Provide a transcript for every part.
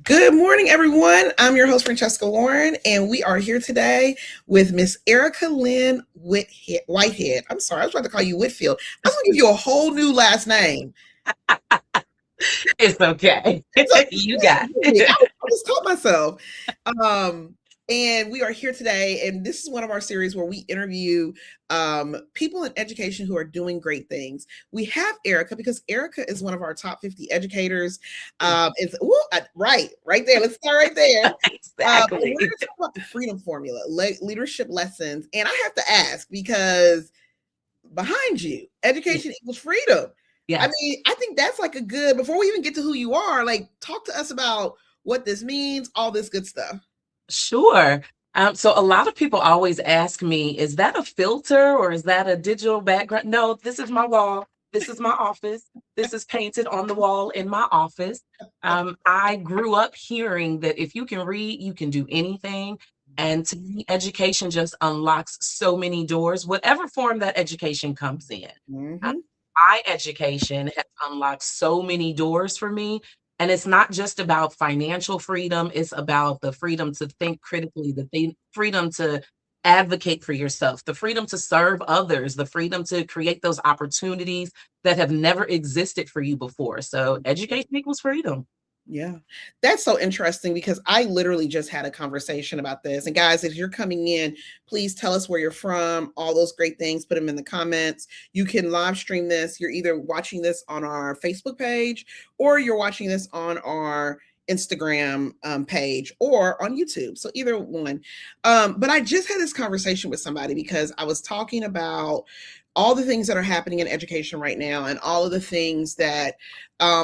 Good morning, everyone. I'm your host, Francesca Warren, and we are here today with Miss Erika Whitehead. I'm sorry, I was about to call you Whitfield. I was going to give you a whole new last name. It's okay. So, You got I it. just taught myself. Um, and we are here today, and this is one of our series where we interview people in education who are doing great things. We have Erika because Erika is one of our top 50 educators. Right there. Let's start right there. And we're going Exactly. to talk about the freedom formula, leadership lessons. And I have to ask because behind you, education equals freedom. I Yes, mean, I think that's like a good, before we even get to who you are, like talk to us about what this means, all this good stuff. sure. So a lot of people always ask me, is that a filter or is that a digital background? No, this is my wall. This is my office. This is painted on the wall in my office. I grew up hearing that if you can read, you can do anything. And to me, education just unlocks so many doors, whatever form that education comes in. Um, Mm-hmm. my education has unlocked so many doors for me. And it's not just about financial freedom, it's about the freedom to think critically, freedom to advocate for yourself, the freedom to serve others, the freedom to create those opportunities that have never existed for you before. So education equals freedom. Yeah, that's so interesting because I literally just had a conversation about this. And guys, if you're coming in, please tell us where you're from, all those great things, put them in the comments. You can live stream this. You're either watching this on our Facebook page or you're watching this on our Instagram page or on YouTube. So either one. But I just had this conversation with somebody because I was talking about all the things that are happening in education right now and all of the things that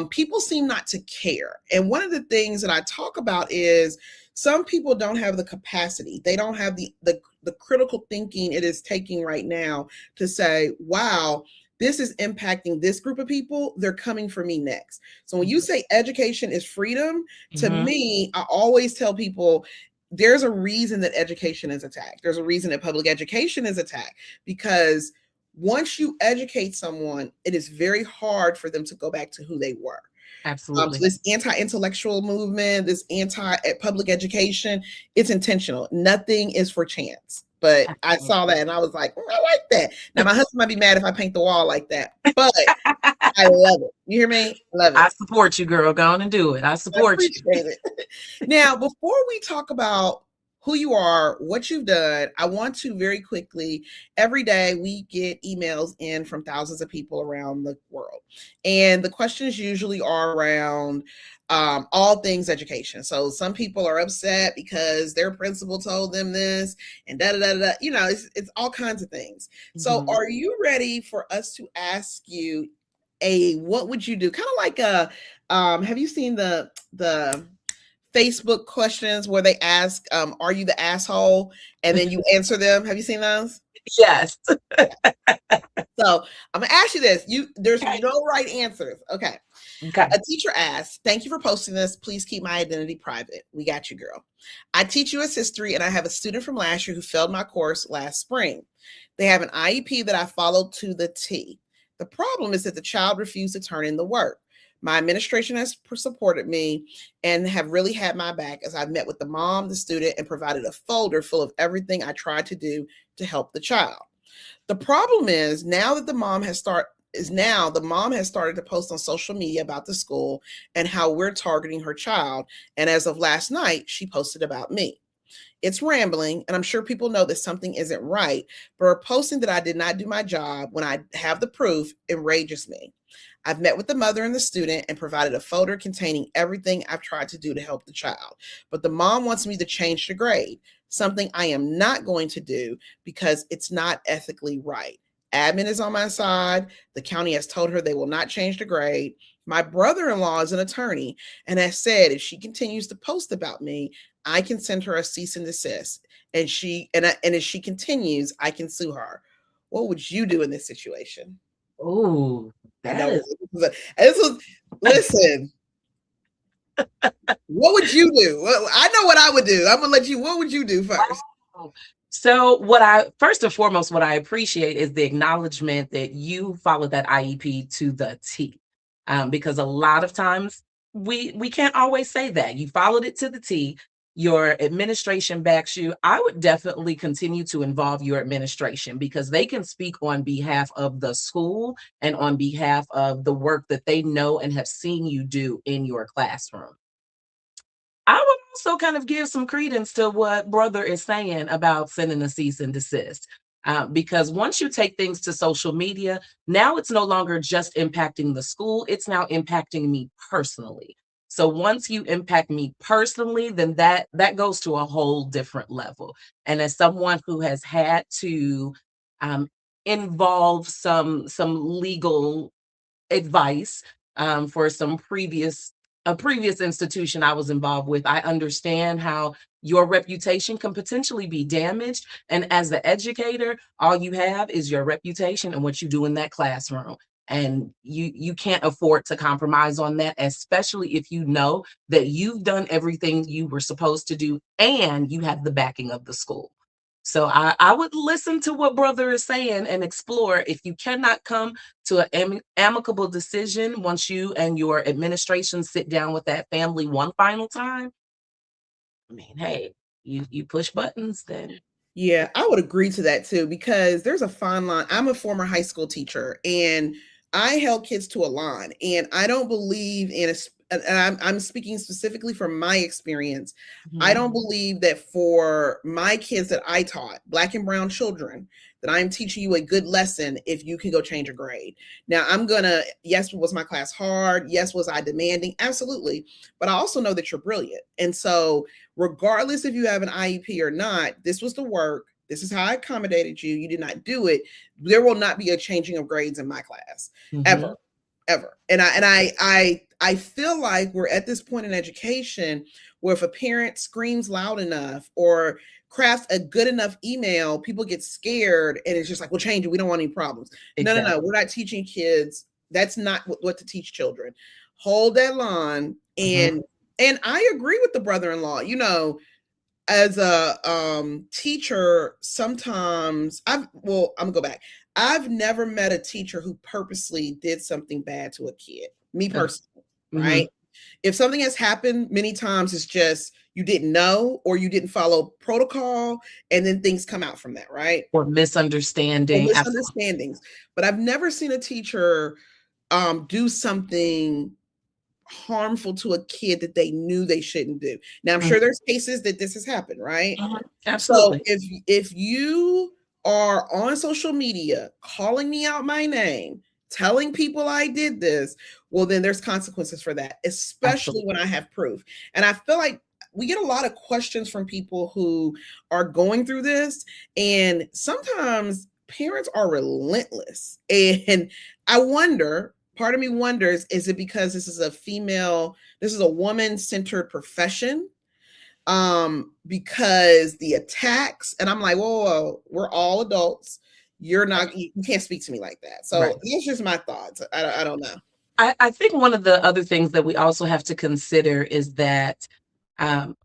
people seem not to care. And one of the things that I talk about is some people don't have the capacity. They don't have the critical thinking it is taking right now to say, wow, this is impacting this group of people. They're coming for me next. So when you say education is freedom, to Mhm. me, I always tell people there's a reason that education is attacked. There's a reason that public education is attacked because once you educate someone, it is very hard for them to go back to who they were. So Absolutely. this anti-intellectual movement, this anti-public education, it's intentional. Nothing is for chance. But I saw that Absolutely. and I was like, I like that. Now my husband might be mad if I paint the wall like that, but I love it. You hear me? Love I it. support you, girl. Go on and do it. I I support you. appreciate it. Now, before we talk about who you are, what you've done, I want to very quickly, every day we get emails in from thousands of people around the world. And the questions usually are around all things education. So some people are upset because their principal told them this and da da da da. You know, it's all kinds of things. So Mhm. are you ready for us to ask you a what would you do? Kind of like a have you seen the Facebook questions where they ask, "Are you the asshole?" and then you answer them? Have you seen those? Yes. So I'm gonna ask you this. There's Okay. no right answers. Okay. Okay. A teacher asks, "Thank you for posting this. Please keep my identity private." We got you, girl. I teach US history, and I have a student from last year who failed my course last spring. They have an IEP that I followed to the T. The problem is that the child refused to turn in the work. My administration has supported me and have really had my back as I've met with the mom, the student, and provided a folder full of everything I tried to do to help the child. The problem is now that the mom has started to post on social media about the school and how we're targeting her child. And as of last night, she posted about me. It's rambling, and I'm sure people know that something isn't right, but her posting that I did not do my job when I have the proof enrages me. I've met with the mother and the student and provided a folder containing everything I've tried to do to help the child. But the mom wants me to change the grade, something I am not going to do because it's not ethically right. Admin is on my side. The county has told her they will not change the grade. My brother in law is an attorney and has said if she continues to post about me, I can send her a cease and desist. And if she continues, I can sue her. What would you do in this situation? Oh, I that know is this was listen. What would you do? Well, I know what I would do. I'm gonna let you. What would you do first? wow. So what I first and foremost, what I appreciate is the acknowledgement that you followed that IEP to the T. Because a lot of times we can't always say that. You followed it to the T. Your administration backs you. I would definitely continue to involve your administration because they can speak on behalf of the school and on behalf of the work that they know and have seen you do in your classroom. I would also kind of give some credence to what brother is saying about sending a cease and desist. Because once you take things to social media, now it's no longer just impacting the school, it's now impacting me personally. So once you impact me personally, then that goes to a whole different level. And as someone who has had to um, involve some legal advice for some previous a previous institution I was involved with. I understand how your reputation can potentially be damaged. And as the educator, all you have is your reputation and what you do in that classroom. And you can't afford to compromise on that, especially if you know that you've done everything you were supposed to do and you have the backing of the school. So I would listen to what brother is saying and explore. If you cannot come to an amicable decision once you and your administration sit down with that family one final time, I mean, hey, you push buttons, then Yeah, I would agree to that too because there's a fine line. I'm a former high school teacher and I held kids to a line, and I don't believe in and I'm speaking specifically from my experience. I mhm, don't believe that for my kids that I taught, black and brown children, that I'm teaching you a good lesson if you can go change a grade. Now, I'm gonna, yes, was my class hard? Yes, was I demanding? Absolutely. But I also know that you're brilliant. And so regardless if you have an IEP or not, this was the work. This is how I accommodated you. You did not do it. There will not be a changing of grades in my class mhm, ever, ever. And I feel like we're at this point in education where if a parent screams loud enough or crafts a good enough email, people get scared and it's just like, we'll change it. We don't want any problems. No, no, no. exactly. We're not teaching kids. That's not what to teach children. Hold that line Mhm, and I agree with the brother-in-law. You know, as a teacher, sometimes I'm gonna go back. I've never met a teacher who purposely did something bad to a kid. Me ag- personally, right? mhm. If something has happened, many times it's just you didn't know or you didn't follow protocol, and then things come out from that, right? Or Or misunderstanding. Absolutely. misunderstandings. But I've never seen a teacher do something harmful to a kid that they knew they shouldn't do. Now I'm Mhm, sure there's cases that this has happened, right? mhm, So absolutely. if you are on social media calling me out my name, telling people I did this, well then there's consequences for that, especially when Absolutely. I have proof. And I feel like we get a lot of questions from people who are going through this, and sometimes parents are relentless. And I wonder, part of me wonders, is it because this is a woman-centered profession? Because the attacks, and I'm like, whoa, whoa, whoa, we're all adults. You're not, you can't speak to me like that. So Right. that's just my thoughts. I don't know. I think one of the other things that we also have to consider is that um,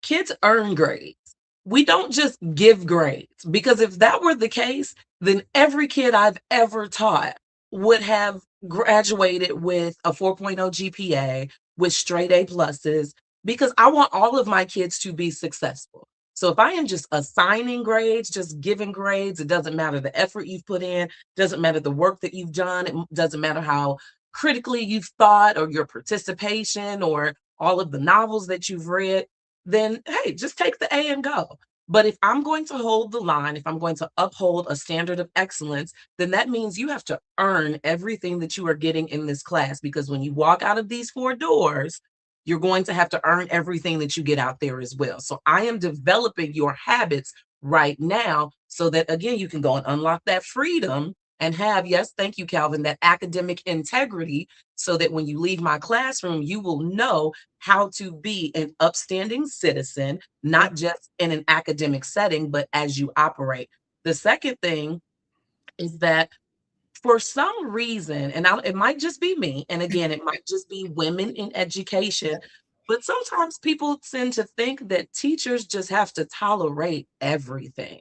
kids earn grades. We don't just give grades because if that were the case, then every kid I've ever taught would have graduated with a 4.0 GPA with straight A pluses because I want all of my kids to be successful. So if I am just assigning grades, just giving grades, it doesn't matter the effort you've put in, doesn't matter the work that you've done, it doesn't matter how critically you've thought or your participation or all of the novels that you've read, then hey, just take the A and go. But if I'm going to hold the line, if I'm going to uphold a standard of excellence, then that means you have to earn everything that you are getting in this class. Because when you walk out of these four doors, you're going to have to earn everything that you get out there as well. So I am developing your habits right now so that, again, you can go and unlock that freedom and have, yes, thank you, Calvin, that academic integrity so that when you leave my classroom, you will know how to be an upstanding citizen, not Yep. just in an academic setting, but as you operate. The second thing is that for some reason, and it might just be me, and again, it might just be women in education, but sometimes people tend to think that teachers just have to tolerate everything.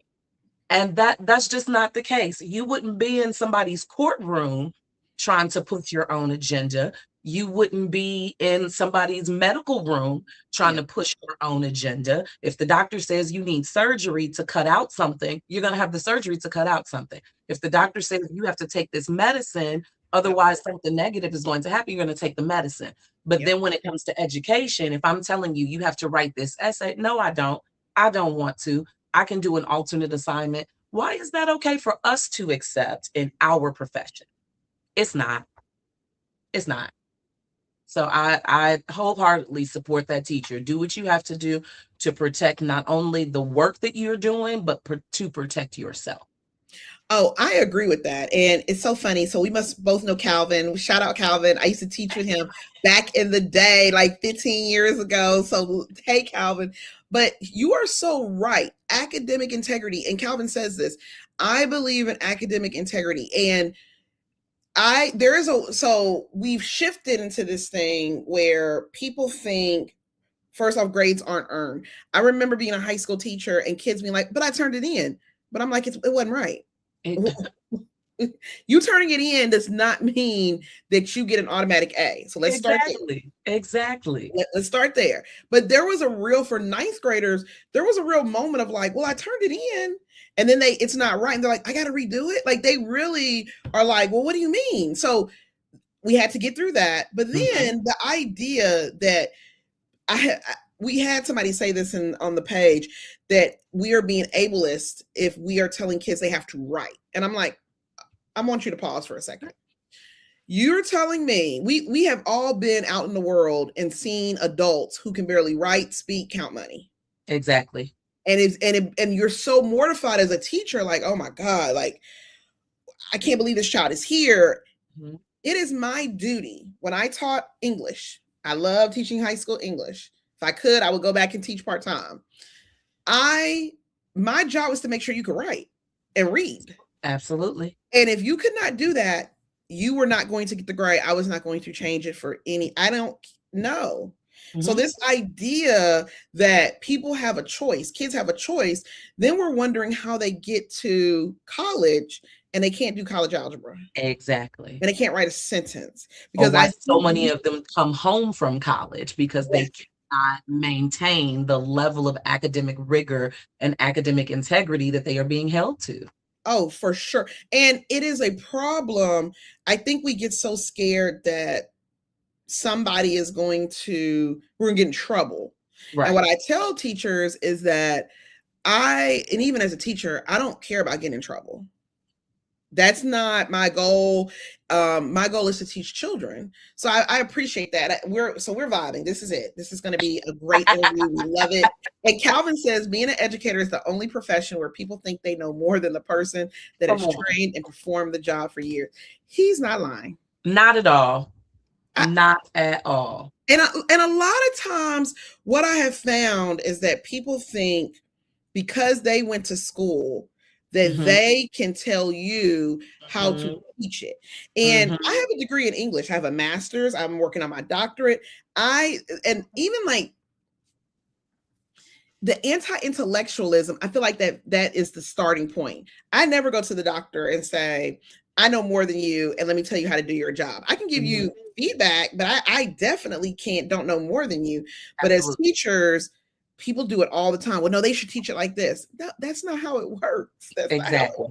And that's just not the case. You wouldn't be in somebody's courtroom trying to put your own agenda. You wouldn't be in somebody's medical room trying Yeah. to push your own agenda. If the doctor says you need surgery to cut out something, you're going to have the surgery to cut out something. If the doctor says you have to take this medicine, Yep. otherwise something negative is going to happen, you're going to take the medicine. But Yep. then when it comes to education, if I'm telling you, you have to write this essay, no, I don't. I don't want to. I can do an alternate assignment. Why is that okay for us to accept in our profession? It's not. It's not. So I wholeheartedly support that teacher. Do what you have to do to protect not only the work that you're doing, but to protect yourself. Oh, I agree with that. And it's so funny. So we must both know Calvin. Shout out Calvin. I used to teach with him back in the day, like 15 years ago. So, hey, Calvin. But you are so right. Academic integrity. And Calvin says this, I believe in academic integrity. And so we've shifted into this thing where people think, first off, grades aren't earned. I remember being a high school teacher and kids being like, but I turned it in. But I'm like, it wasn't right. It, You turning it in does not mean that you get an automatic A. So let's start there. exactly. Let's start there. But there was a real, for ninth graders, there was a real moment of like, well, I turned it in. And then it's not right. And they're like, I got to redo it. Like they really are like, well, what do you mean? So we had to get through that. But then the idea that we had somebody say this on the page that we are being ableist if we are telling kids they have to write. And I'm like, I want you to pause for a second. You're telling me we have all been out in the world and seen adults who can barely write, speak, count money. Exactly. And you're so mortified as a teacher, like, oh my God, like I can't believe this child is here. Mm-hmm. It is my duty when I taught English. I love teaching high school English. If I could, I would go back and teach part-time. My job was to make sure you could write and read. Absolutely. And if you could not do that, you were not going to get the grade. I was not going to change it for I don't know. Mm-hmm. So this idea that people have a choice, kids have a choice, then we're wondering how they get to college and they can't do college algebra. Exactly. And they can't write a sentence. Because so many of them come home from college because they cannot maintain the level of academic rigor and academic integrity that they are being held to. Oh, for sure. And it is a problem. I think we get so scared that somebody is we're going to get in trouble. Right. And what I tell teachers is that and even as a teacher, I don't care about getting in trouble. That's not my goal. My goal is to teach children. So I appreciate that. We're vibing. This is it. This is going to be a great interview. We love it. And Calvin says being an educator is the only profession where people think they know more than the person that has trained and performed the job for years. He's not lying. Not at all. Not at all. And a lot of times what I have found is that people think because they went to school that they can tell you how to teach it. And I have a degree in English. I have a master's. I'm working on my doctorate. And even like the anti-intellectualism, I feel like that is the starting point. I never go to the doctor and say, I know more than you, and let me tell you how to do your job. I can give you feedback, but I definitely don't know more than you. But as teachers, people do it all the time. Well, no, they should teach it like this. That's not how it works. That's exactly.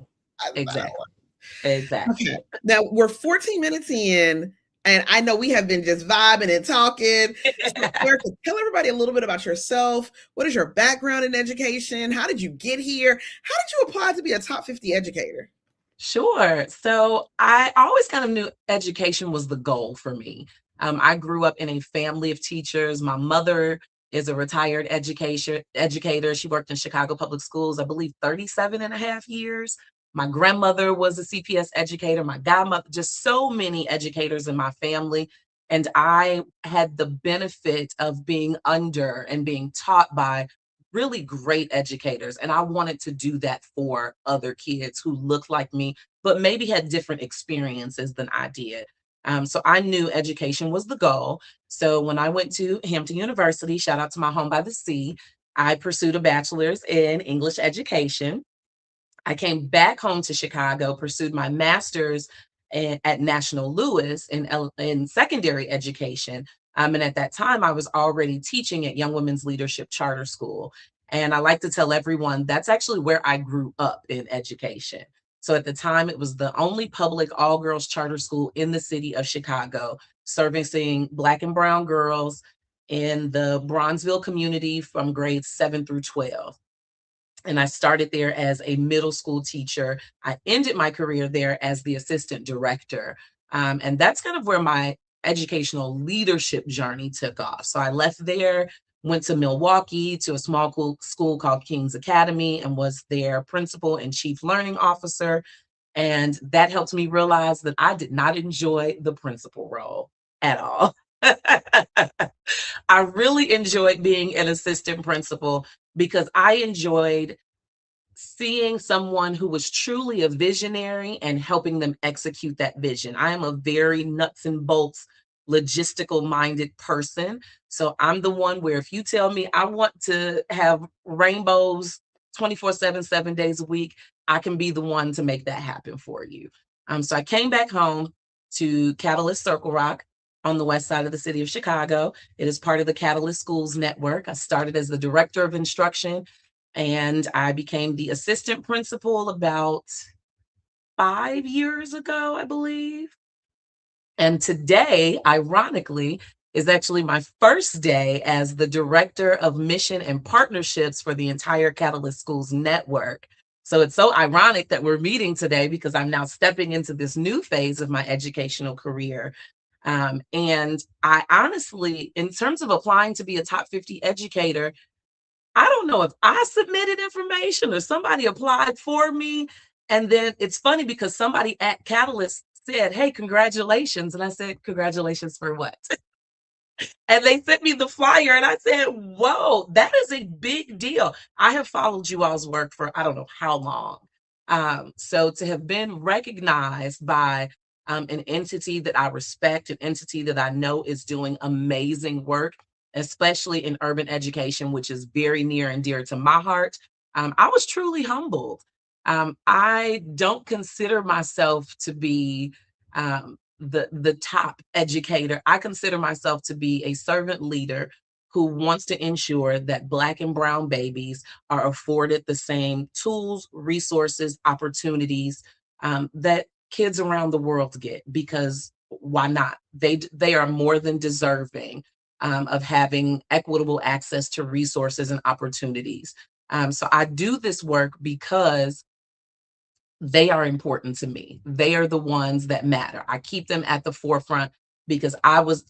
Exactly. Okay. Now we're 14 minutes in, and I know we have been just vibing and talking. So, Erika, tell everybody a little bit about yourself. What is your background in education? How did you get here? How did you apply to be a top 50 educator? Sure. So I always kind of knew education was the goal for me. I grew up in a family of teachers. My mother is a retired educator. She worked in Chicago public schools, I believe 37 and a half years. My grandmother was a CPS educator, my godmother, just so many educators in my family. And I had the benefit of being under and being taught by really great educators. And I wanted to do that for other kids who looked like me, but maybe had different experiences than I did. So I knew education was the goal. So when I went to Hampton University, shout out to my home by the sea, I pursued a bachelor's in English education. I came back home to Chicago, pursued my master's at National Lewis in secondary education. And at that time, I was already teaching at Young Women's Leadership Charter School. And I like to tell everyone that's actually where I grew up in education. So at the time, it was the only public all girls charter school in the city of Chicago, servicing Black and Brown girls in the Bronzeville community from grades 7 through 12. And I started there as a middle school teacher. I ended my career there as the assistant director. And that's kind of where my educational leadership journey took off. So I left there, went to Milwaukee to a small school called King's Academy, and was their principal and chief learning officer. And that helped me realize that I did not enjoy the principal role at all. I really enjoyed being an assistant principal because I enjoyed seeing someone who was truly a visionary and helping them execute that vision. I am a very nuts and bolts, logistical minded person. So I'm the one where if you tell me I want to have rainbows 24/7, 7 days a week, I can be the one to make that happen for you. So I came back home to Catalyst Circle Rock on the west side of the city of Chicago. It is part of the Catalyst Schools Network. I started as the director of instruction, and I became the assistant principal about 5 years ago, I believe. And today, ironically, is actually my first day as the director of mission and partnerships for the entire Catalyst Schools Network. So it's so ironic that we're meeting today because I'm now stepping into this new phase of my educational career. And I honestly, in terms of applying to be a top 50 educator, I don't know if I submitted information or somebody applied for me. And then it's funny because somebody at Catalyst said, "Hey, congratulations." And I said, "Congratulations for what?" And they sent me the flyer, and I said, "Whoa, that is a big deal." I have followed you all's work for I don't know how long. So to have been recognized by an entity that I respect, an entity that I know is doing amazing work, especially in urban education, which is very near and dear to my heart, I was truly humbled. I don't consider myself to be the top educator. I consider myself to be a servant leader who wants to ensure that Black and Brown babies are afforded the same tools, resources, opportunities that kids around the world get, because why not? They are more than deserving of having equitable access to resources and opportunities. So I do this work because they are important to me. They are the ones that matter. I keep them at the forefront because I was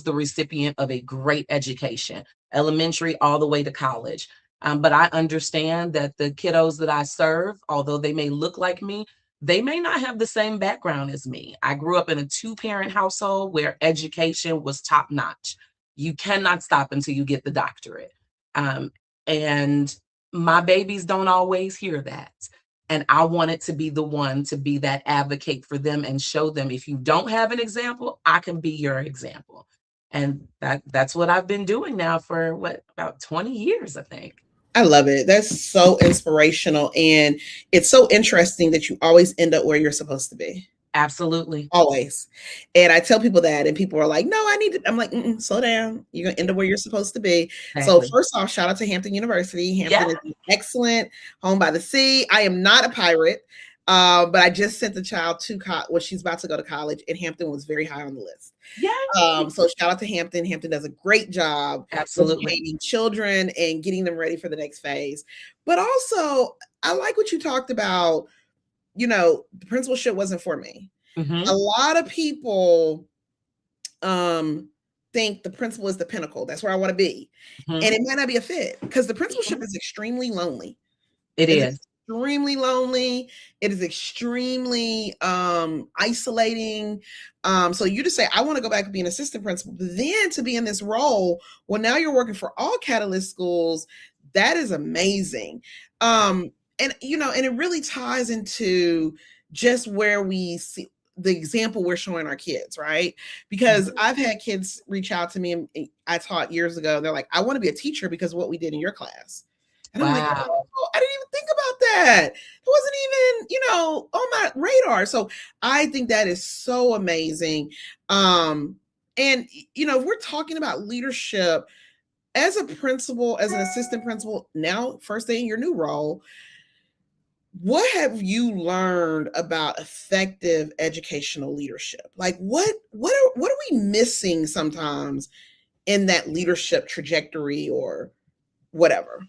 the recipient of a great education, elementary all the way to college. But I understand that the kiddos that I serve, although they may look like me, they may not have the same background as me. I grew up in a two-parent household where education was top notch. You cannot stop until you get the doctorate. Um, and my babies don't always hear that. And I wanted to be the one to be that advocate for them and show them, if you don't have an example, I can be your example. And that's what I've been doing now for about 20 years, I think. I love it. That's so inspirational. And it's so interesting that you always end up where you're supposed to be. Absolutely. Always. And I tell people that, and people are like, "No, I need to." I'm like, "Slow down. You're gonna end up where you're supposed to be." So Exactly. first off, shout out to Hampton University. Yeah. Hampton is an excellent home by the sea. I am not a pirate, but I just sent the child to well, she's about to go to college, and Hampton was very high on the list. Yay. So shout out to Hampton. Hampton does a great job Absolutely. educating children and getting them ready for the next phase. But also, I like what you talked about. The principalship wasn't for me. A Hmm. lot of people think the principal is the pinnacle. That's where I want to be. Hmm. And it might not be a fit because the principalship Hmm. is extremely lonely. It It's is. extremely lonely. It is extremely isolating. So you just say, I want to go back and be an assistant principal, but then to be in this role, well, now you're working for all Catalyst schools. That is amazing. And it really ties into just where we see the example we're showing our kids, right? Because Mhm. I've had kids reach out to me, and I taught years ago. They're like, I want to be a teacher because of what we did in your class. And I'm like, Wow. oh, I didn't even think about that. It wasn't even, on my radar. So I think that is so amazing. And if we're talking about leadership as a principal, as an assistant principal, now first day in your new role, what have you learned about effective educational leadership? Like what are we missing sometimes in that leadership trajectory or whatever?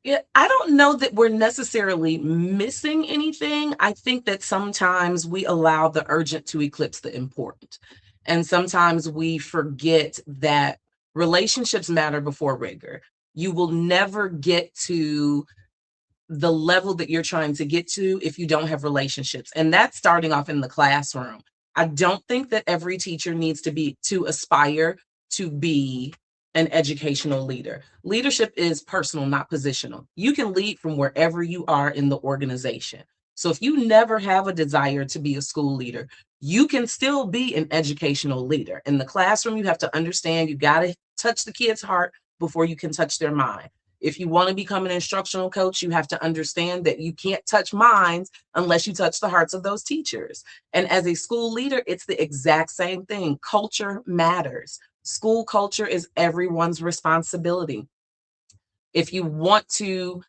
Yeah, I don't know that we're necessarily missing anything. I think that sometimes we allow the urgent to eclipse the important. And sometimes we forget that relationships matter before rigor. You will never get to the level that you're trying to get to if you don't have relationships. And that's starting off in the classroom. I don't think that every teacher needs to aspire to be an educational leader. Leadership is personal, not positional. You can lead from wherever you are in the organization. So if you never have a desire to be a school leader, you can still be an educational leader. In the classroom, you have to understand you got to touch the kid's heart before you can touch their mind. If you want to become an instructional coach, you have to understand that you can't touch minds unless you touch the hearts of those teachers. And as a school leader, it's the exact same thing. Culture matters. School culture is everyone's responsibility. If you want to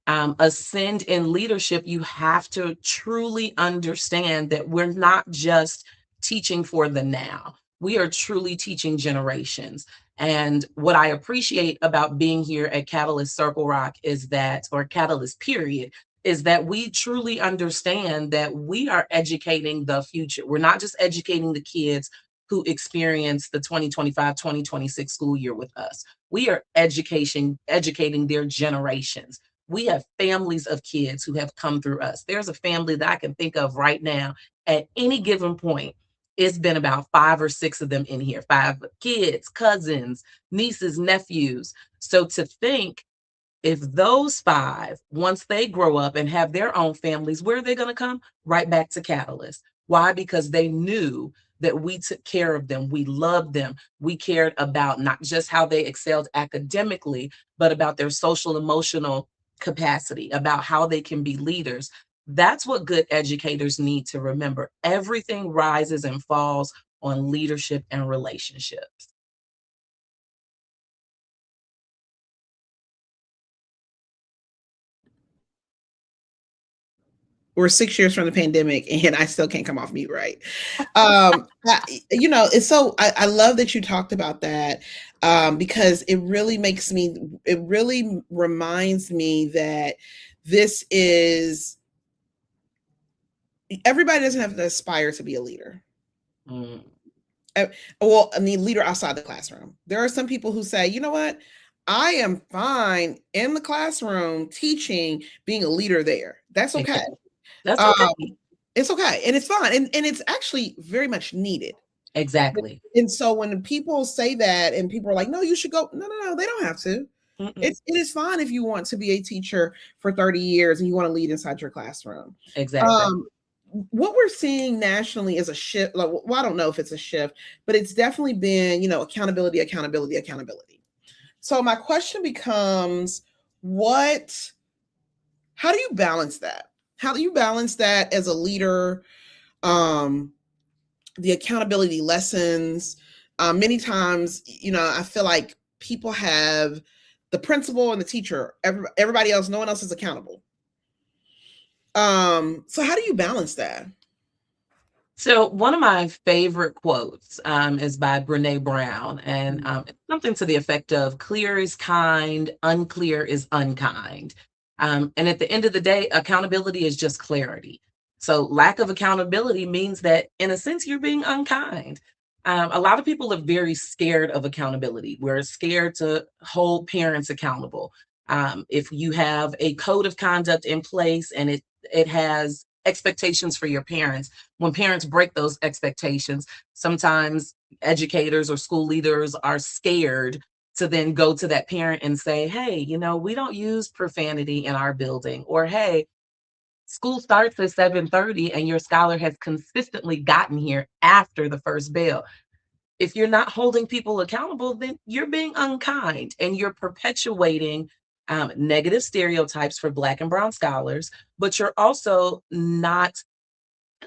ascend in leadership, you have to truly understand that we're not just teaching for the now. We are truly teaching generations. And what I appreciate about being here at Catalyst Circle Rock is that, or Catalyst period, is that we truly understand that we are educating the future. We're not just educating the kids who experience the 2025-2026 school year with us. We are educating their generations. We have families of kids who have come through us. There's a family that I can think of right now at any given point. It's been about 5 or 6 of them in here, 5 kids, cousins, nieces, nephews. So to think, if those 5, once they grow up and have their own families, where are they going to come? Right back to Catalyst. Why? Because they knew that we took care of them. We loved them. We cared about not just how they excelled academically, but about their social emotional capacity, about how they can be leaders. That's what good educators need to remember. Everything rises and falls on leadership and relationships. We're 6 years from the pandemic and I still can't come off mute right. It's so I love that you talked about that, because it really reminds me that this is everybody doesn't have to aspire to be a leader. Mm. Well, I mean, leader outside the classroom. There are some people who say, you know what? I am fine in the classroom teaching, being a leader there. That's okay. Exactly. That's Um, okay. it's okay. And it's fine. And it's actually very much needed. Exactly. And so when people say that and people are like, no, you should go. No, no, no, they don't have to. Mm-mm. It is fine if you want to be a teacher for 30 years and you want to lead inside your classroom. Exactly. Um, what we're seeing nationally is a shift. Like, well, I don't know if it's a shift, but it's definitely been, accountability, accountability, accountability. So my question becomes, how do you balance that? How do you balance that as a leader? Um, the accountability lessons. Many times, I feel like people have the principal and the teacher, everybody else, no one else is accountable. So how do you balance that? So one of my favorite quotes is by Brene Brown, and it's something to the effect of "Clear is kind, unclear is unkind." And at the end of the day, accountability is just clarity. So lack of accountability means that, in a sense, you're being unkind. A lot of people are very scared of accountability. We're scared to hold parents accountable. If you have a code of conduct in place and it has expectations for your parents, when parents break those expectations, sometimes educators or school leaders are scared to then go to that parent and say, hey, we don't use profanity in our building, or hey, school starts at 7:30 and your scholar has consistently gotten here after the first bell. If you're not holding people accountable, then you're being unkind and you're perpetuating negative stereotypes for Black and brown scholars, but you're also not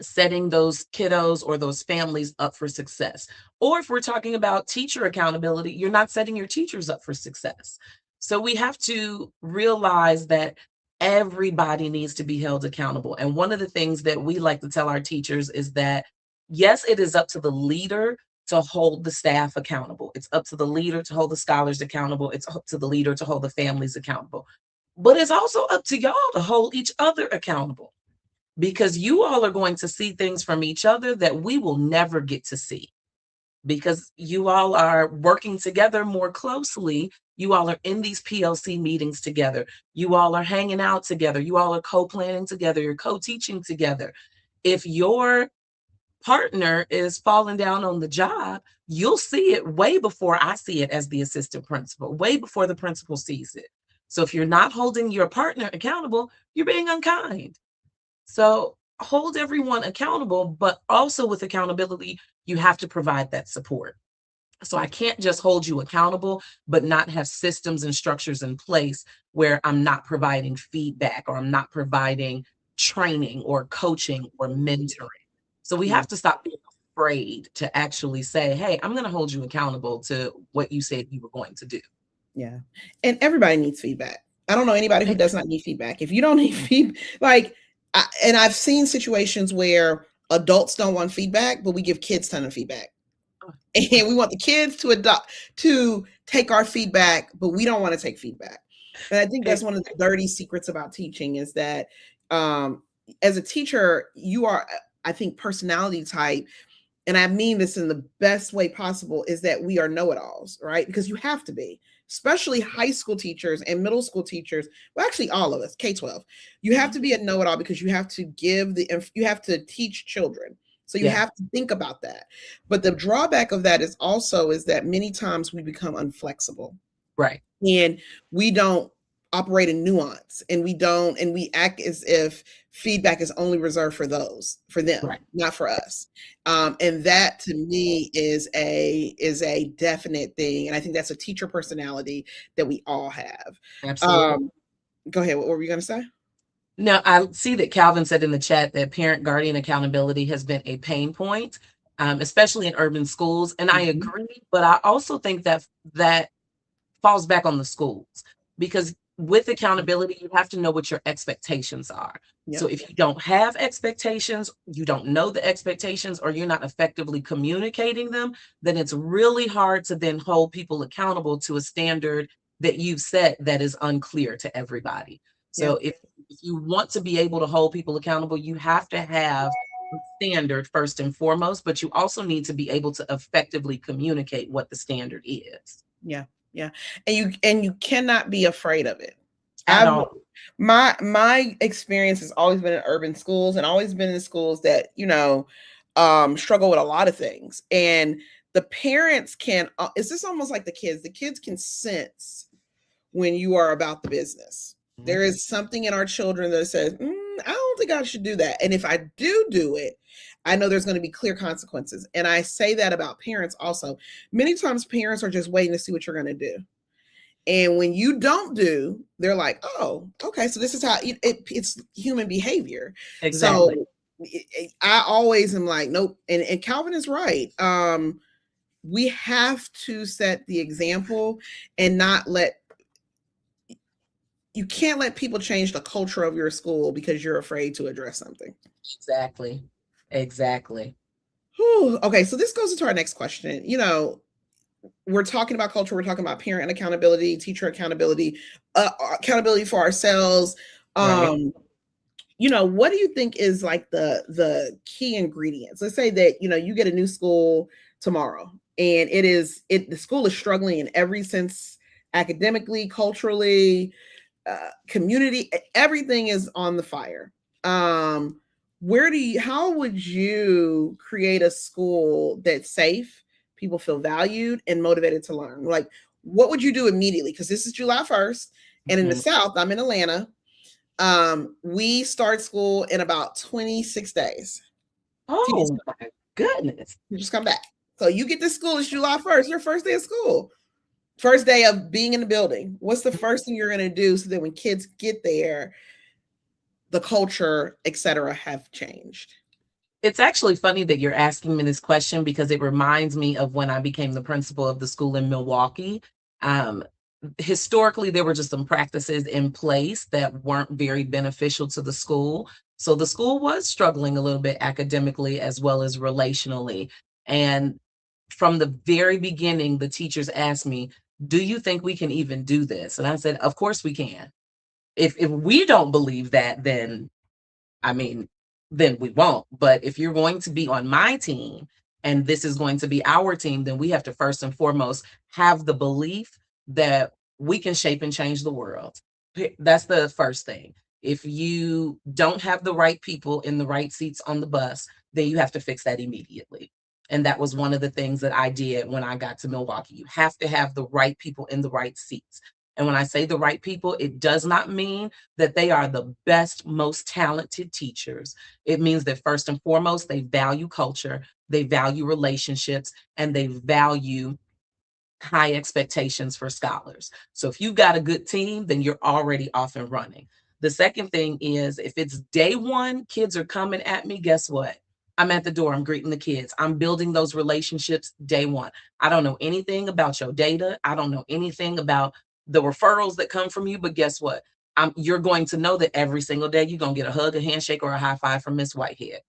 setting those kiddos or those families up for success. Or if we're talking about teacher accountability, you're not setting your teachers up for success. So we have to realize that everybody needs to be held accountable. And one of the things that we like to tell our teachers is that, yes, it is up to the leader to hold the staff accountable. It's up to the leader to hold the scholars accountable. It's up to the leader to hold the families accountable. But it's also up to y'all to hold each other accountable, because you all are going to see things from each other that we will never get to see, because you all are working together more closely. You all are in these PLC meetings together. You all are hanging out together. You all are co-planning together. You're co-teaching together. If your partner is falling down on the job, you'll see it way before I see it as the assistant principal, way before the principal sees it. So if you're not holding your partner accountable, you're being unkind. So hold everyone accountable, but also with accountability, you have to provide that support. So I can't just hold you accountable, but not have systems and structures in place where I'm not providing feedback, or I'm not providing training or coaching or mentoring. So we Yeah. have to stop being afraid to actually say, hey, I'm going to hold you accountable to what you said you were going to do. Yeah. And everybody needs feedback. I don't know anybody who does not need feedback. If you don't need feedback, like, and I've seen situations where adults don't want feedback, but we give kids ton of feedback. And we want the kids to take our feedback, but we don't want to take feedback. And I think that's one of the dirty secrets about teaching, is that as a teacher, you are, I think, personality type, and I mean this in the best way possible, is that we are know-it-alls, right? Because you have to be, especially high school teachers and middle school teachers. Well, actually, all of us, K-12, you have to be a know-it-all, because you have to you have to teach children. So you have to think about that. But the drawback of that is that many times we become unflexible. Right. And we don't operate in nuance, and we act as if feedback is only reserved for them, Right. not for us. And that to me is a definite thing. And I think that's a teacher personality that we all have. Absolutely. Go ahead. What were you going to say? Now, I see that Calvin said in the chat that parent guardian accountability has been a pain point, especially in urban schools. And I agree, but I also think that falls back on the schools, because with accountability, you have to know what your expectations are. Yep. So if you don't have expectations, you don't know the expectations, or you're not effectively communicating them, then it's really hard to then hold people accountable to a standard that you've set that is unclear to everybody. So if you want to be able to hold people accountable, you have to have a standard first and foremost, but you also need to be able to effectively communicate what the standard is. Yeah. Yeah. And you cannot be afraid of it. At all. My experience has always been in urban schools, and always been in schools that, struggle with a lot of things. And the parents can, it's just almost like the kids can sense when you are about the business. There is something in our children that says, I don't think I should do that. And if I do it, I know there's going to be clear consequences. And I say that about parents also. Many times parents are just waiting to see what you're going to do. And when you don't do, they're like, oh, okay, so this is how it's human behavior. Exactly. So I always am like, nope. And Calvin is right. We have to set the example, and not you can't let people change the culture of your school because you're afraid to address something. Exactly. Whew. Okay, so this goes into our next question. We're talking about culture. We're talking about parent accountability, teacher accountability, accountability for ourselves. Right. What do you think is like the key ingredients? Let's say that, you get a new school tomorrow, and the school is struggling in every sense, academically, culturally, community, everything is on the fire. How would you create a school that's safe, people feel valued and motivated to learn? Like, what would you do immediately? Because this is July 1st, and in the South, I'm in Atlanta. We start school in about 26 days. Oh my goodness. You just come back. So you get to school, it's July 1st, your first day of school. First day of being in the building, what's the first thing you're going to do so that when kids get there, the culture, etc., have changed? It's actually funny that you're asking me this question because it reminds me of when I became the principal of the school in Milwaukee. Um, Historically, there were just some practices in place that weren't very beneficial to the school. So the school was struggling a little bit academically as well as relationally. And from the very beginning, the teachers asked me, "Do you think we can even do this?" And I said, "Of course we can. If we don't believe that, then I mean, then we won't. But if you're going to be on my team and this is going to be our team, then we have to first and foremost have the belief that we can shape and change the world. That's the first thing. If you don't have the right people in the right seats on the bus, then you have to fix that immediately. And that was one of the things that I did when I got to Milwaukee. You have to have the right people in the right seats. And when I say the right people, it does not mean that they are the best, most talented teachers. It means that first and foremost, they value culture, they value relationships, and they value high expectations for scholars. So if you've got a good team, then you're already off and running. The second thing is if it's day one, kids are coming at me, guess what? I'm at the door, I'm greeting the kids. I'm building those relationships day one. I don't know anything about your data. I don't know anything about the referrals that come from you, but guess what? You're going to know that every single day you're going to get a hug, a handshake, or a high five from Miss Whitehead.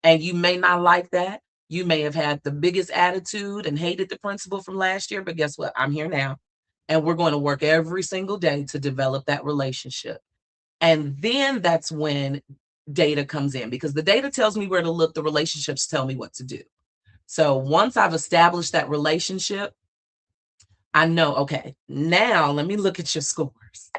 And you may not like that. You may have had the biggest attitude and hated the principal from last year, but guess what? I'm here now. And we're going to work every single day to develop that relationship. And then that's when data comes in because the data tells me where to look, the relationships tell me what to do. So once I've established that relationship, I know, okay, now let me look at your scores.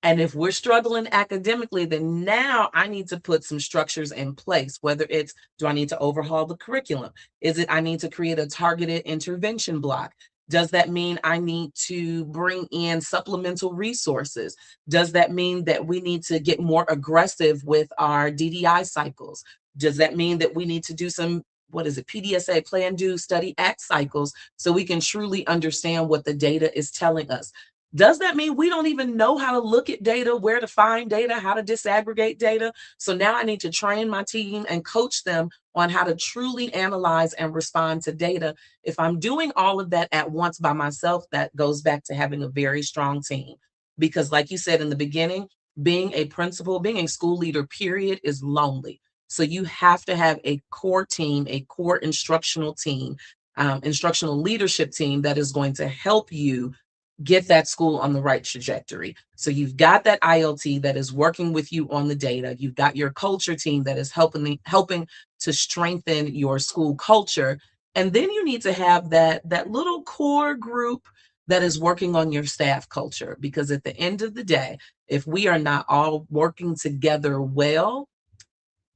And if we're struggling academically, then now I need to put some structures in place, whether it's, do I need to overhaul the curriculum? Is it, I need to create a targeted intervention block? Does that mean I need to bring in supplemental resources? Does that mean that we need to get more aggressive with our DDI cycles? Does that mean that we need to do some, what is it, PDSA, plan, do, study, act cycles so we can truly understand what the data is telling us? Does that mean we don't even know how to look at data, where to find data, how to disaggregate data? So now I need to train my team and coach them on how to truly analyze and respond to data. If I'm doing all of that at once by myself, that goes back to having a very strong team. Because, like you said in the beginning, being a principal, being a school leader, period, is lonely. So you have to have a core team, a core instructional team, instructional leadership team that is going to help you get that school on the right trajectory. So you've got that ILT that is working with you on the data. You've got your culture team that is helping to strengthen your school culture. And then you need to have that little core group that is working on your staff culture. Because at the end of the day, if we are not all working together well,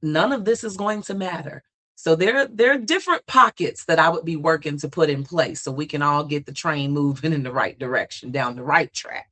none of this is going to matter. So there are different pockets that I would be working to put in place so we can all get the train moving in the right direction, down the right track.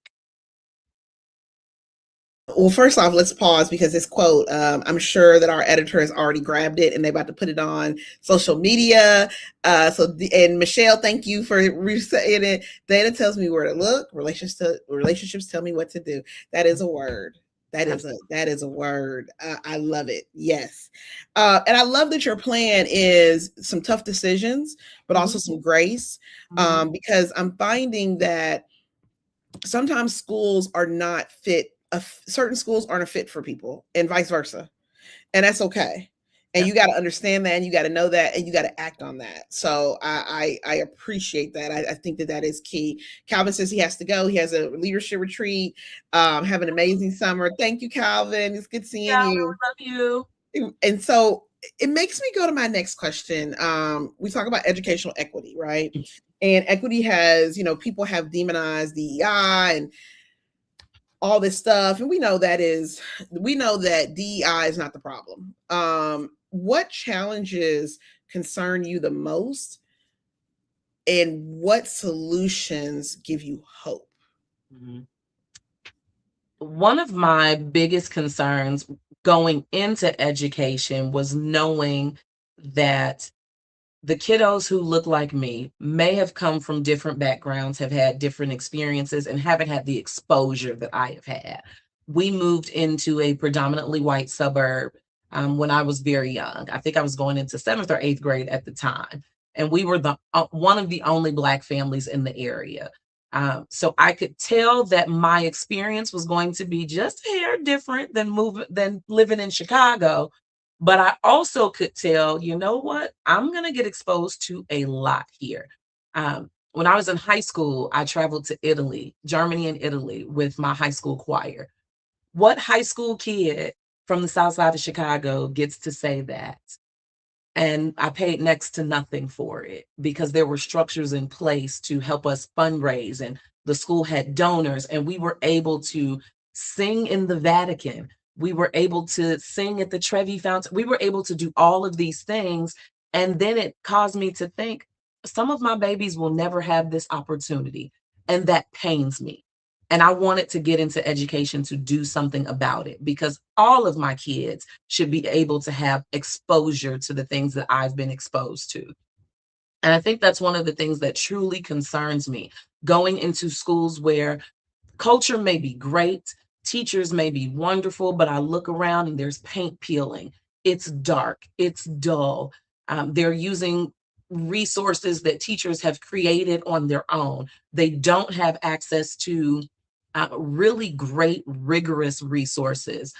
Well, first off, let's pause because this quote, I'm sure that our editor has already grabbed it and they're about to put it on social media. And Michelle, thank you for saying it. Data tells me where to look. Relationships tell me what to do. That is a word. That is a word. I love it. Yes, and I love that your plan is some tough decisions, but also some grace. Because I'm finding that sometimes schools are not fit. Certain schools aren't a fit for people, and vice versa, and that's okay. And you got to understand that, and you got to know that, and you got to act on that. So I appreciate that. I think that is key. Calvin says he has to go. He has a leadership retreat. Have an amazing summer. Thank you, Calvin. It's good seeing you. Love you. And so it makes me go to my next question. We talk about educational equity, right? And equity has, people have demonized DEI and all this stuff, and we know that DEI is not the problem. What challenges concern you the most, and what solutions give you hope? One of my biggest concerns going into education was knowing that the kiddos who look like me may have come from different backgrounds, have had different experiences, and haven't had the exposure that I have had. We moved into a predominantly white suburb when I was very young. I think I was going into seventh or eighth grade at the time. And we were the one of the only Black families in the area. So I could tell that my experience was going to be just a hair different than living in Chicago. But I also could tell, you know what? I'm going to get exposed to a lot here. When I was in high school, I traveled to Italy, Germany and Italy with my high school choir. What high school kid from the south side of Chicago gets to say that? And I paid next to nothing for it because there were structures in place to help us fundraise, and the school had donors, and we were able to sing in the Vatican. We were able to sing at the Trevi Fountain. We were able to do all of these things. And then it caused me to think some of my babies will never have this opportunity. And that pains me. And I wanted to get into education to do something about it because all of my kids should be able to have exposure to the things that I've been exposed to. And I think that's one of the things that truly concerns me, going into schools where culture may be great, teachers may be wonderful, but I look around and there's paint peeling. It's dark, it's dull. They're using resources that teachers have created on their own. They don't have access to really great, rigorous resources.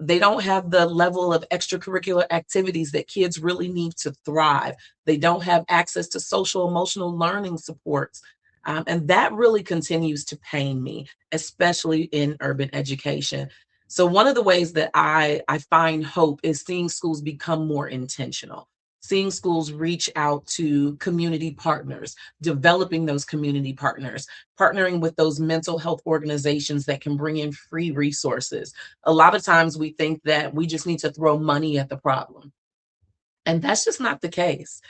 They don't have the level of extracurricular activities that kids really need to thrive. They don't have access to social emotional learning supports. And that really continues to pain me, especially in urban education. So, one of the ways that I find hope is seeing schools become more intentional, seeing schools reach out to community partners, developing those community partners, partnering with those mental health organizations that can bring in free resources. A lot of times we think that we just need to throw money at the problem. And that's just not the case.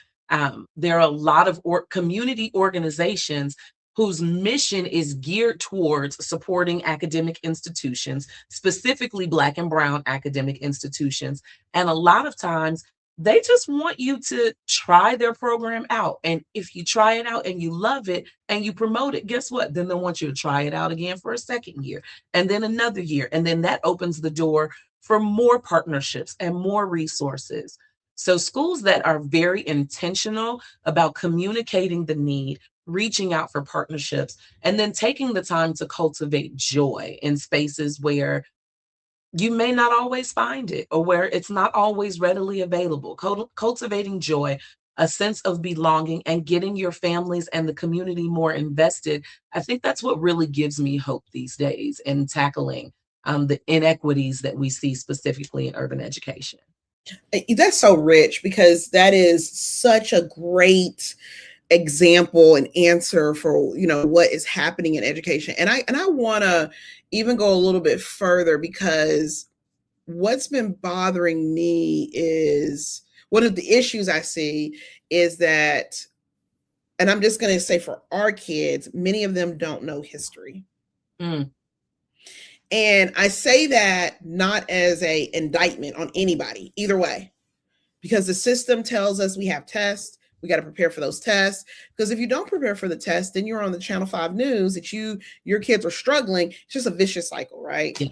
There are a lot of community organizations whose mission is geared towards supporting academic institutions, specifically Black and Brown academic institutions. And a lot of times, they just want you to try their program out. And if you try it out and you love it and you promote it, guess what? Then they'll want you to try it out again for a second year and then another year. And then that opens the door for more partnerships and more resources. So, schools that are very intentional about communicating the need, reaching out for partnerships, and then taking the time to cultivate joy in spaces where you may not always find it or where it's not always readily available. Cultivating joy, a sense of belonging, and getting your families and the community more invested. I think that's what really gives me hope these days in tackling the inequities that we see specifically in urban education. That's so rich because that is such a great example and answer for what is happening in education. And I want to even go a little bit further because what's been bothering me is one of the issues I see is that, and I'm just going to say for our kids, many of them don't know history. Mm. And I say that not as a indictment on anybody, either way, because the system tells us we have tests. We got to prepare for those tests. Because if you don't prepare for the test, then you're on the Channel 5 news that your kids are struggling. It's just a vicious cycle, right? Yeah.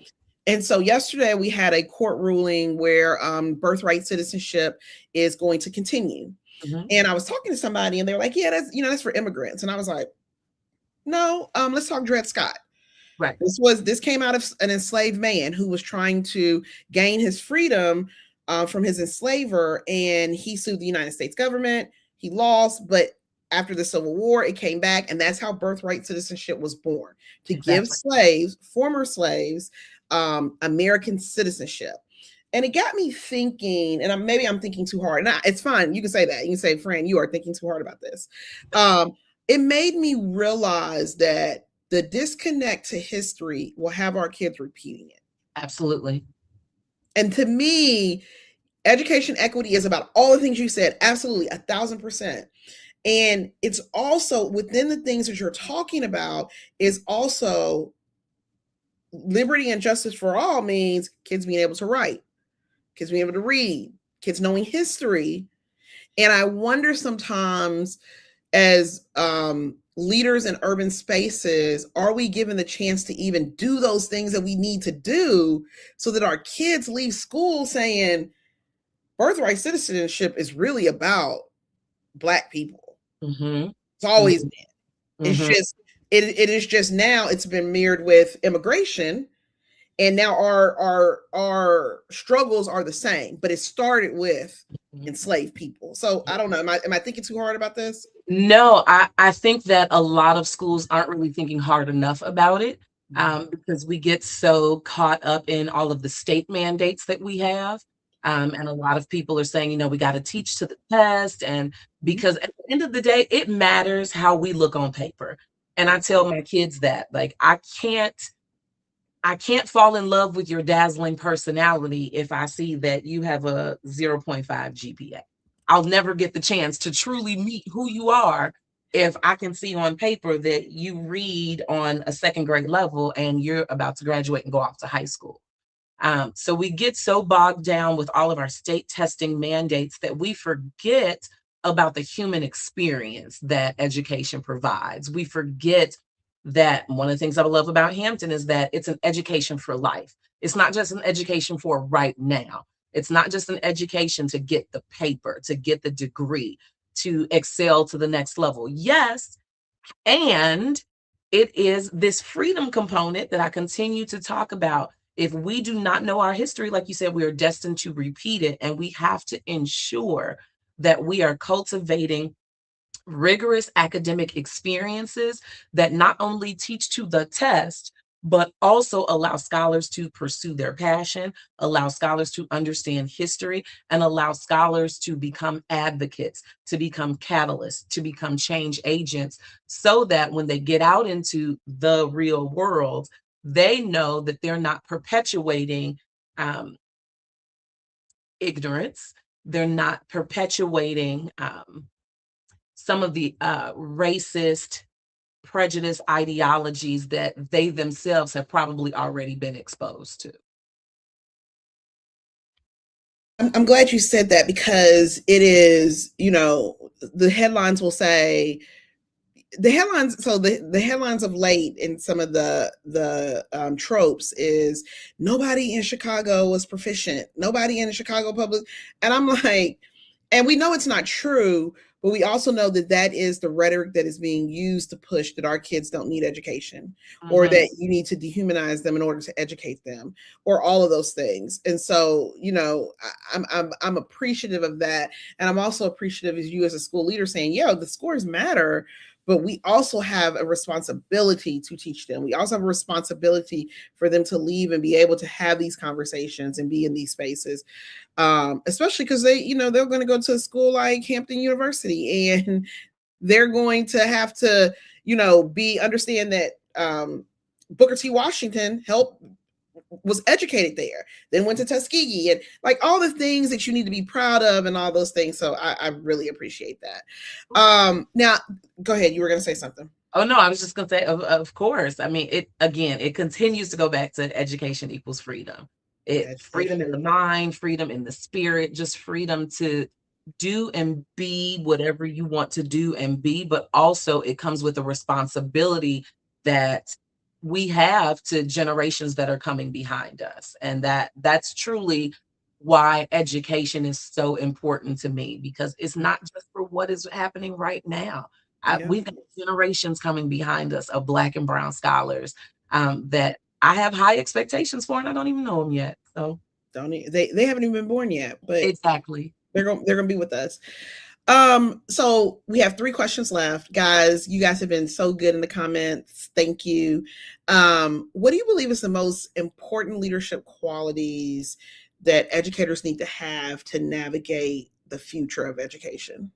And so yesterday we had a court ruling where birthright citizenship is going to continue. Mm-hmm. And I was talking to somebody and they were like, yeah, that's for immigrants. And I was like, no, let's talk Dred Scott. Right. This came out of an enslaved man who was trying to gain his freedom from his enslaver, and he sued the United States government. He lost, but after the Civil War, it came back, and that's how birthright citizenship was born, to give slaves, former slaves, American citizenship. And it got me thinking, and maybe I'm thinking too hard. And it's fine. You can say that. You can say, Fran, you are thinking too hard about this. It made me realize that the disconnect to history will have our kids repeating it. Absolutely. And to me, education equity is about all the things you said. Absolutely, 1,000%. And it's also within the things that you're talking about is also liberty and justice for all means kids being able to write, kids being able to read, kids knowing history. And I wonder sometimes, as leaders in urban spaces, are we given the chance to even do those things that we need to do so that our kids leave school saying birthright citizenship is really about Black people? Mm-hmm. It's always been. It's Mm-hmm. just it is just now it's been mirrored with immigration, and now our struggles are the same, but it started with enslaved people. So I don't know. Am I thinking too hard about this? No, I think that a lot of schools aren't really thinking hard enough about it, because we get so caught up in all of the state mandates that we have. And a lot of people are saying, we got to teach to the test. And because at the end of the day, it matters how we look on paper. And I tell my kids that, like, I can't fall in love with your dazzling personality if I see that you have a 0.5 GPA. I'll never get the chance to truly meet who you are if I can see on paper that you read on a second grade level and you're about to graduate and go off to high school. So we get so bogged down with all of our state testing mandates that we forget about the human experience that education provides. We forget that one of the things I love about Hampton is that it's an education for life. It's not just an education for right now. It's not just an education to get the paper, to get the degree, to excel to the next level. Yes, and it is this freedom component that I continue to talk about. If we do not know our history, like you said, we are destined to repeat it. And we have to ensure that we are cultivating rigorous academic experiences that not only teach to the test, but also allow scholars to pursue their passion, allow scholars to understand history, and allow scholars to become advocates, to become catalysts, to become change agents, so that when they get out into the real world, they know that they're not perpetuating um, ignorance, they're not perpetuating some of the racist prejudice ideologies that they themselves have probably already been exposed to. I'm glad you said that because it is, the headlines will say the headlines. So the headlines of late in some of the tropes is nobody in Chicago was proficient. Nobody in the Chicago public, and I'm like, and we know it's not true, but we also know that that is the rhetoric that is being used to push that our kids don't need education, or Mhm. that you need to dehumanize them in order to educate them, or all of those things. And so, I'm appreciative of that, and I'm also appreciative as you as a school leader saying, "Yo, the scores matter." But we also have a responsibility to teach them. We also have a responsibility for them to leave and be able to have these conversations and be in these spaces, especially because they're going to go to a school like Hampton University, and they're going to have to be understand that Booker T. Washington helped was educated there, then went to Tuskegee, and like all the things that you need to be proud of and all those things. So I really appreciate that. Now go ahead, you were going to say something. Oh no, I was just gonna say, of course. I mean, it continues to go back to education equals freedom. Freedom in the Education. mind, freedom in the spirit, just freedom to do and be whatever you want to do and be, but also it comes with a responsibility that we have to generations that are coming behind us. And that's truly why education is so important to me, because it's not just for what is happening right now. Yeah. We've got generations coming behind us of Black and brown scholars, that I have high expectations for, and I don't even know them yet. So Don't they haven't even been born yet, but exactly. they're gonna be with us. So we have 3 questions left. Guys, you guys have been so good in the comments. Thank you. What do you believe is the most important leadership qualities that educators need to have to navigate the future of education?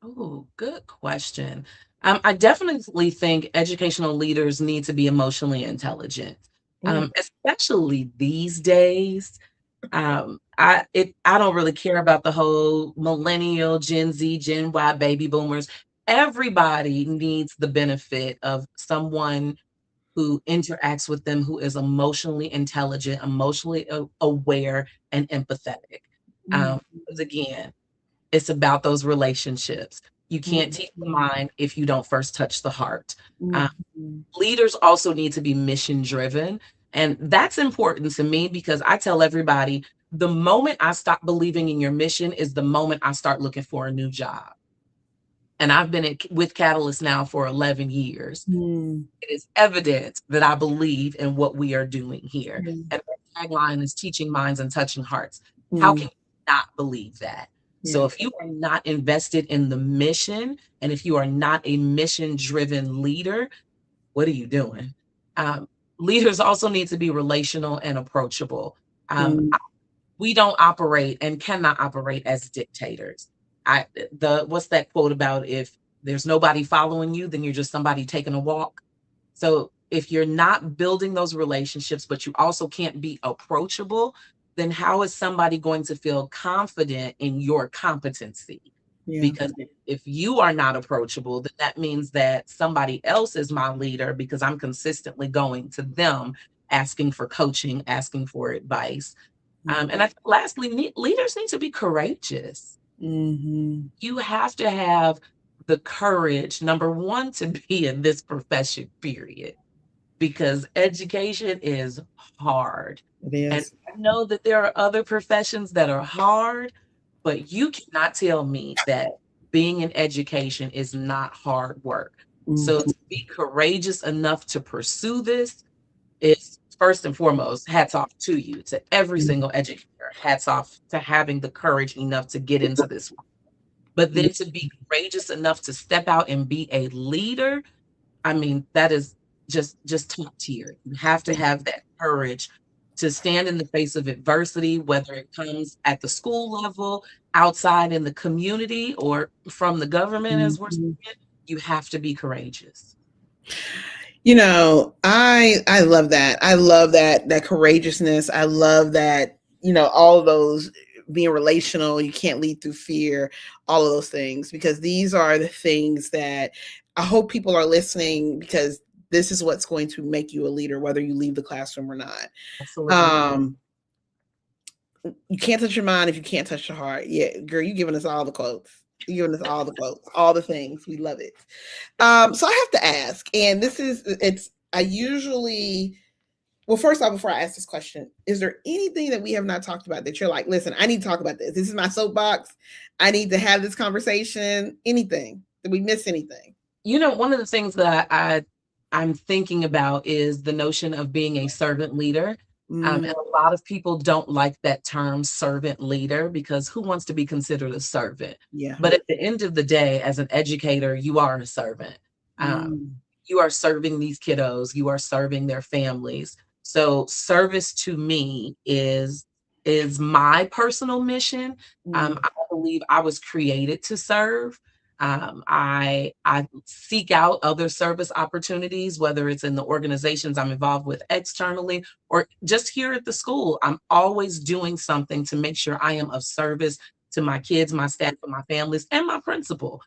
Oh, good question. I definitely think educational leaders need to be emotionally intelligent, Mm, especially these days. I don't really care about the whole millennial, Gen Z, Gen Y, baby boomers. Everybody needs the benefit of someone who interacts with them who is emotionally intelligent, emotionally aware, and empathetic. mm, Because again, It's about those relationships. You can't teach the Mhm. mind if you don't first touch the heart. Uh, Mhm. Leaders also need to be mission driven. And that's important to me because I tell everybody the moment I stop believing in your mission is the moment I start looking for a new job. And I've been with Catalyst now for 11 years. Mm. It is evident that I believe in what we are doing here. Mm. And the tagline is teaching minds and touching hearts. How can Mm. you not believe that? So Yeah. if you are not invested in the mission, and if you are not a mission driven leader, what are you doing? Um, Leaders also need to be relational and approachable. Mm. We don't operate and cannot operate as dictators. The what's that quote about, if there's nobody following you, then you're just somebody taking a walk. So if you're not building those relationships, but you also can't be approachable, then how is somebody going to feel confident in your competency? Yeah. Because if you are not approachable, then that means that somebody else is my leader because I'm consistently going to them asking for coaching, asking for advice. And lastly, leaders need to be courageous. Mm-hmm. You have to have the courage, number one, to be in this profession, period, because education is hard. It And is. I know that there are other professions that are hard, but you cannot tell me that being in education is not hard work. So Mm-hmm. to be courageous enough to pursue this is, first and foremost, hats off to you, to every single educator. Hats off to having the courage enough to get into this. But then to be courageous enough to step out and be a leader, I mean, that is just top tier. You have to have that courage to stand in the face of adversity, whether it comes at the school level, outside in the community, or from the government, as we're Mm-hmm. saying. You have to be courageous. I love that. I love that courageousness. I love that, all of those, being relational, you can't lead through fear, all of those things, because these are the things that I hope people are listening, because this is what's going to make you a leader, whether you leave the classroom or not. Absolutely. Um, you can't touch your mind if you can't touch your heart. Yeah, girl, you giving us all the quotes. You giving us all the quotes, all the things. We love it. So I have to ask, and I usually, well, first off, before I ask this question, is there anything that we have not talked about that you're like, listen, I need to talk about this. This is my soapbox. I need to have this conversation. Anything? Did we miss anything? One of the things that I'm thinking about is the notion of being a servant leader. And Mm, a lot of people don't like that term servant leader because who wants to be considered a servant? yeah. But at the end of the day, as an educator, you are a servant. Um, Mm, you are serving these kiddos, you are serving their families. So service to me is my personal mission. mm, I believe I was created to serve. I seek out other service opportunities, whether it's in the organizations I'm involved with externally or just here at the school. I'm always doing something to make sure I am of service to my kids, my staff, and my families, and my principal.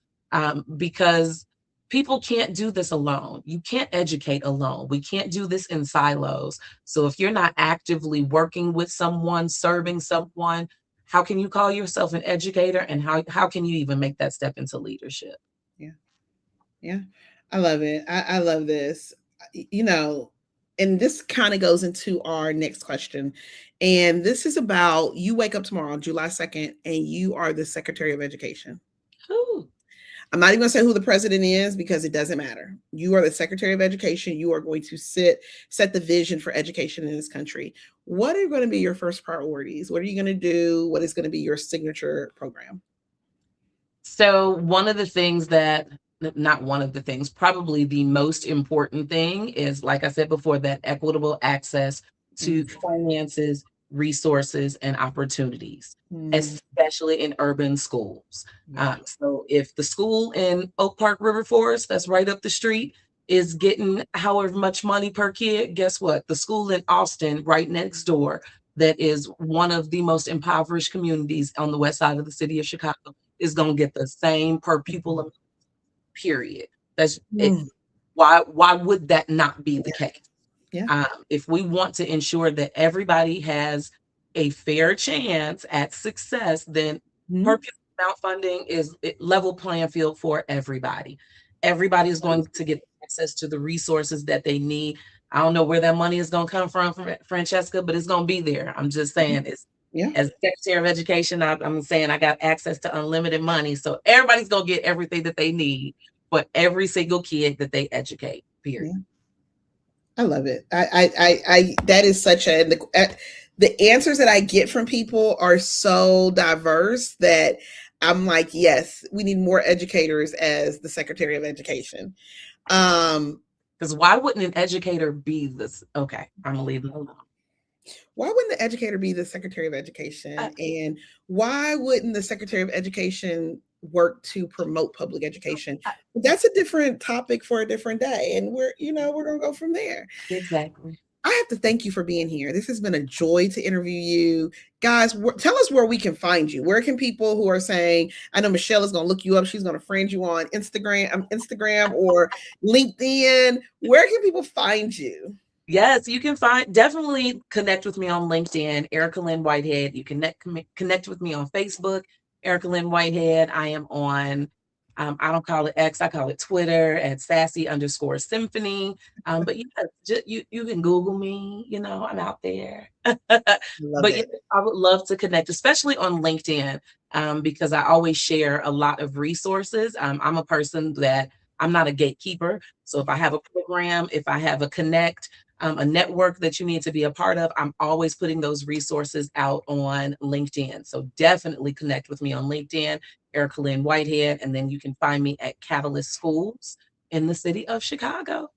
Because people can't do this alone. You can't educate alone. We can't do this in silos. So if you're not actively working with someone, serving someone, how can you call yourself an educator, and how can you even make that step into leadership? yeah. Yeah. I love it. I love this. You know, and this kind of goes into our next question. And this is about, you wake up tomorrow on July 2nd and you are the Secretary of Education. Ooh. I'm not even going to say who the president is because it doesn't matter. You are the Secretary of Education. You are going to set the vision for education in this country. What are going to be your first priorities? What are you going to do? What is going to be your signature program? So one of the things that, not one of the things, probably the most important thing is, like I said before, that equitable access to Mm, finances, resources, and opportunities, mm, especially in urban schools. yeah. So if the school in Oak Park River Forest, that's right up the street, is getting however much money per kid, guess what? The school in Austin, right next door, that is one of the most impoverished communities on the west side of the city of Chicago, is going to get the same per pupil amount, period. That's it. Mm, Why would that not be the yeah. case? Yeah. If we want to ensure that everybody has a fair chance at success, then per Mm, pupil amount funding is level playing field for everybody. Everybody is going to get access to the resources that they need. I don't know where that money is going to come from, Francesca, but it's going to be there. I'm just saying, it's Yeah. as Secretary of Education, I'm saying I got access to unlimited money, so everybody's going to get everything that they need for every single kid that they educate. Period. Yeah. I love it. I that is such a the answers that I get from people are so diverse that I'm like, yes, we need more educators as the Secretary of Education. Because why wouldn't an educator be this? Okay, I'm gonna leave it alone. Why wouldn't the educator be the Secretary of Education? And why wouldn't the Secretary of Education work to promote public education? That's a different topic for a different day. And we're going to go from there. Exactly. I have to thank you for being here. This has been a joy to interview you. Guys, tell us where we can find you. Where can people who are saying, I know Michelle is going to look you up. She's going to friend you on Instagram or LinkedIn. Where can people find you? Yes, you can definitely connect with me on LinkedIn, Erika Lynn Whitehead. You can connect with me on Facebook, Erika Lynn Whitehead. I am on, I don't call it X, I call it Twitter at sassy_symphony. But yeah, you can Google me, I'm out there. But yeah, I would love to connect, especially on LinkedIn, because I always share a lot of resources. I'm a person that I'm not a gatekeeper. So if I have a program, if I have a connect, a network that you need to be a part of, I'm always putting those resources out on LinkedIn. So definitely connect with me on LinkedIn, Erika Lynn Whitehead, and then you can find me at Catalyst Schools in the city of Chicago.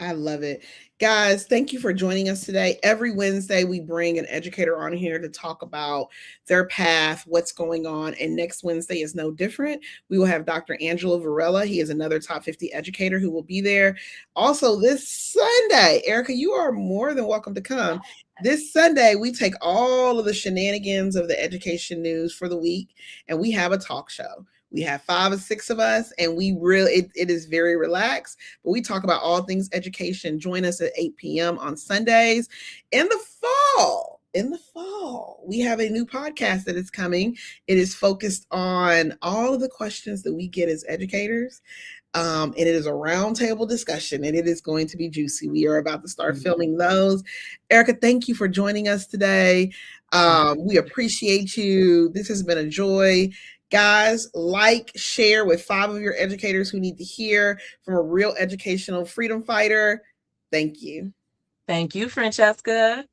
I love it. Guys, thank you for joining us today. Every Wednesday, we bring an educator on here to talk about their path, what's going on. And next Wednesday is no different. We will have Dr. Angelo Varela. He is another top 50 educator who will be there. Also, this Sunday, Erika, you are more than welcome to come. This Sunday, we take all of the shenanigans of the education news for the week and we have a talk show. We have 5 or 6 of us, and we really, it is very relaxed, but we talk about all things education. Join us at 8 p.m. on Sundays. In the fall, we have a new podcast that is coming. It is focused on all of the questions that we get as educators. And it is a roundtable discussion, and it is going to be juicy. We are about to start filming those. Erika, thank you for joining us today. We appreciate you. This has been a joy. Guys, like, share with 5 of your educators who need to hear from a real educational freedom fighter. Thank you. Thank you, Francesca.